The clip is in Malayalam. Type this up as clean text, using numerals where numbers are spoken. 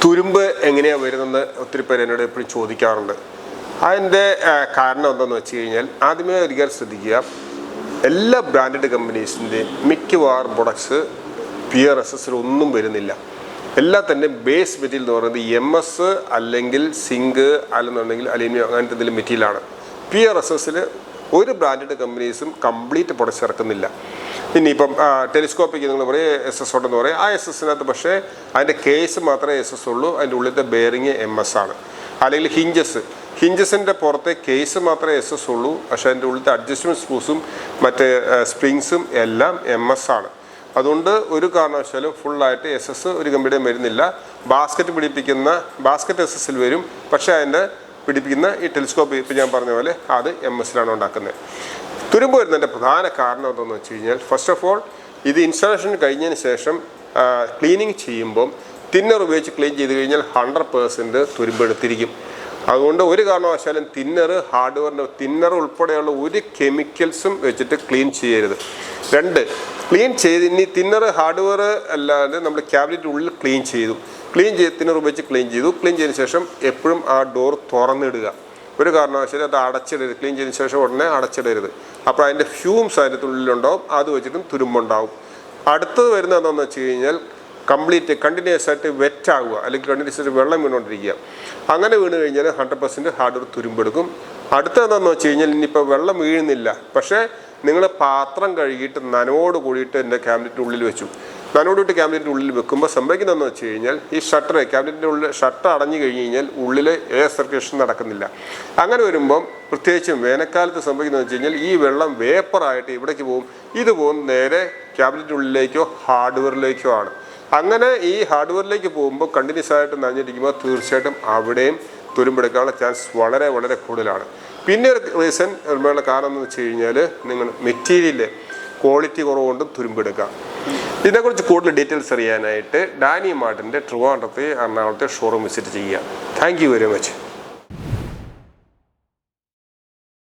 തുരുമ്പ് എങ്ങനെയാണ് വരുന്നത് ഒത്തിരി പേര് എന്നോട് എപ്പോഴും ചോദിക്കാറുണ്ട്. അതിൻ്റെ കാരണം എന്താണെന്ന് വെച്ച് കഴിഞ്ഞാൽ ആദ്യമേ ഒരിക്കൽ ശ്രദ്ധിക്കുക, എല്ലാ ബ്രാൻഡഡ് കമ്പനീസിൻ്റെ മിക്കവാറും പ്രൊഡക്ട്സ് PRSS ഒന്നും വരുന്നില്ല. എല്ലാ തന്നെ ബേസ് മെറ്റീരിയൽ എന്ന് പറയുന്നത് MS അല്ലെങ്കിൽ സിങ്ക് അല്ലെന്നുണ്ടെങ്കിൽ അലൂമിനിയം അങ്ങനത്തെ എന്തെങ്കിലും മെറ്റീരിയലാണ്. PRSSൽ ഒരു ബ്രാൻഡഡ് കമ്പനീസും കംപ്ലീറ്റ് പ്രൊഡക്ട്സ് ഇറക്കുന്നില്ല. ഇനിയിപ്പം ടെലിസ്കോപ്പിക്ക് നിങ്ങൾ പറയും SS ഉണ്ടെന്ന് പറയും. ആ SS-നകത്ത് പക്ഷേ അതിൻ്റെ കേസ് മാത്രമേ SS ഉള്ളൂ, അതിൻ്റെ ഉള്ളിലത്തെ ബെയറിങ് MS ആണ്. അല്ലെങ്കിൽ ഹിഞ്ചസിൻ്റെ പുറത്തെ കേസ് മാത്രമേ SS ഉള്ളൂ, പക്ഷേ അതിൻ്റെ ഉള്ളിലത്തെ അഡ്ജസ്റ്റ്മെൻറ്റ് സ്ക്രൂസും മറ്റേ സ്പ്രിങ്സും എല്ലാം MS ആണ്. അതുകൊണ്ട് ഒരു കാരണവശാലും ഫുള്ളായിട്ട് SS ഒരു കമ്പനിയുടെയും വരുന്നില്ല. ബാസ്ക്കറ്റ് SS-ൽ വരും, പക്ഷേ അതിൻ്റെ പിടിപ്പിക്കുന്ന ഈ ടെലിസ്കോപ്പ് ഇപ്പം ഞാൻ പറഞ്ഞ പോലെ അത് MS-ലാണ് ഉണ്ടാക്കുന്നത്. തുരുമ്പ് വരുന്നതിൻ്റെ പ്രധാന കാരണം എന്താണെന്ന് വെച്ച് കഴിഞ്ഞാൽ, ഫസ്റ്റ് ഓഫ് ഓൾ ഇത് ഇൻസ്റ്റാളേഷൻ കഴിഞ്ഞതിന് ശേഷം ക്ലീനിങ് ചെയ്യുമ്പം തിന്നർ ഉപയോഗിച്ച് ക്ലീൻ ചെയ്ത് കഴിഞ്ഞാൽ 100% തുരുമ്പ് എടുത്തിരിക്കും. അതുകൊണ്ട് ഒരു കാരണവശാലും തിന്നർ ഉൾപ്പെടെയുള്ള ഒരു കെമിക്കൽസും വെച്ചിട്ട് ക്ലീൻ ചെയ്യരുത്. 2, ക്ലീൻ ചെയ്ത് ഇനി തിന്നർ ഹാർഡ്വെയർ അല്ലാതെ നമ്മൾ ക്യാബിനറ്റ് ഉള്ളിൽ തിന്നർ ഉപയോഗിച്ച് ക്ലീൻ ചെയ്തതിന് ശേഷം എപ്പോഴും ആ ഡോർ തുറന്നിടുക. ഒരു കാരണവശാലും അത് അടച്ചിടരുത്. ക്ലീൻ ചെയ്തതിന് ശേഷം ഉടനെ അടച്ചിടരുത്. അപ്പോൾ അതിൻ്റെ ഫ്യൂംസ് അതിൻ്റെ ഉള്ളിലുണ്ടാവും, അത് വെച്ചിട്ടും തുരുമ്പുണ്ടാവും. അടുത്തത് വരുന്നത് എന്താണെന്ന് വെച്ച് കഴിഞ്ഞാൽ കണ്ടിന്യൂസ് ആയിട്ട് വെറ്റ് ആവുക, അല്ലെങ്കിൽ കണ്ടിന്യൂസ് ആയിട്ട് വെള്ളം വീണുകൊണ്ടിരിക്കുക. അങ്ങനെ വീണ് കഴിഞ്ഞാൽ 100% ഹാർഡ്വെയർ തുരുമ്പെടുക്കും. അടുത്തത് എന്താണെന്ന് വെച്ച് കഴിഞ്ഞാൽ, ഇനിയിപ്പോൾ വെള്ളം വീഴുന്നില്ല, പക്ഷേ നിങ്ങൾ പാത്രം കഴുകിയിട്ട് നനവോട് കൂടിയിട്ട് എൻ്റെ ക്യാബിനറ്റിൻ്റെ ഉള്ളിൽ വെച്ചു. നനവോടിട്ട് ക്യാബിനറ്റിൻ്റെ ഉള്ളിൽ വെക്കുമ്പോൾ സംഭവിക്കുന്നതെന്ന് വെച്ച് കഴിഞ്ഞാൽ, ഈ ക്യാബിനറ്റിൻ്റെ ഉള്ളിൽ ഷട്ടർ അടഞ്ഞു കഴിഞ്ഞ് കഴിഞ്ഞാൽ ഉള്ളിൽ എയർ സർക്കുലേഷൻ നടക്കുന്നില്ല. അങ്ങനെ വരുമ്പം പ്രത്യേകിച്ചും വേനൽക്കാലത്ത് സംഭവിക്കുന്നതെന്ന് വെച്ച് കഴിഞ്ഞാൽ, ഈ വെള്ളം വേപ്പറായിട്ട് ഇവിടേക്ക് പോകും. ഇത് പോകും നേരെ ക്യാബിനറ്റിൻ്റെ ഉള്ളിലേക്കോ ഹാർഡ്വെയറിലേക്കോ ആണ്. അങ്ങനെ ഈ ഹാർഡ്വെയറിലേക്ക് പോകുമ്പോൾ കണ്ടിന്യൂസ് ആയിട്ട് നനഞ്ഞിരിക്കുമ്പോൾ തീർച്ചയായിട്ടും അവിടെയും തുരുമ്പെടുക്കാനുള്ള ചാൻസ് വളരെ വളരെ കൂടുതലാണ്. പിന്നെ ഒരു റീസൺ വരുമ്പോഴുള്ള കാരണം എന്ന് വെച്ച് കഴിഞ്ഞാൽ, നിങ്ങൾ മെറ്റീരിയൽ ക്വാളിറ്റി കുറവുകൊണ്ടും തുരുമ്പെടുക്കാം. ഇതിനെക്കുറിച്ച് കൂടുതൽ ഡീറ്റെയിൽസ് അറിയാനായിട്ട് ഡാനി മാർട്ടിൻ്റെ ട്രിവാൻഡ്രത്തെ എറണാകുളത്തെ ഷോറൂം വിസിറ്റ് ചെയ്യുക. Thank you very much.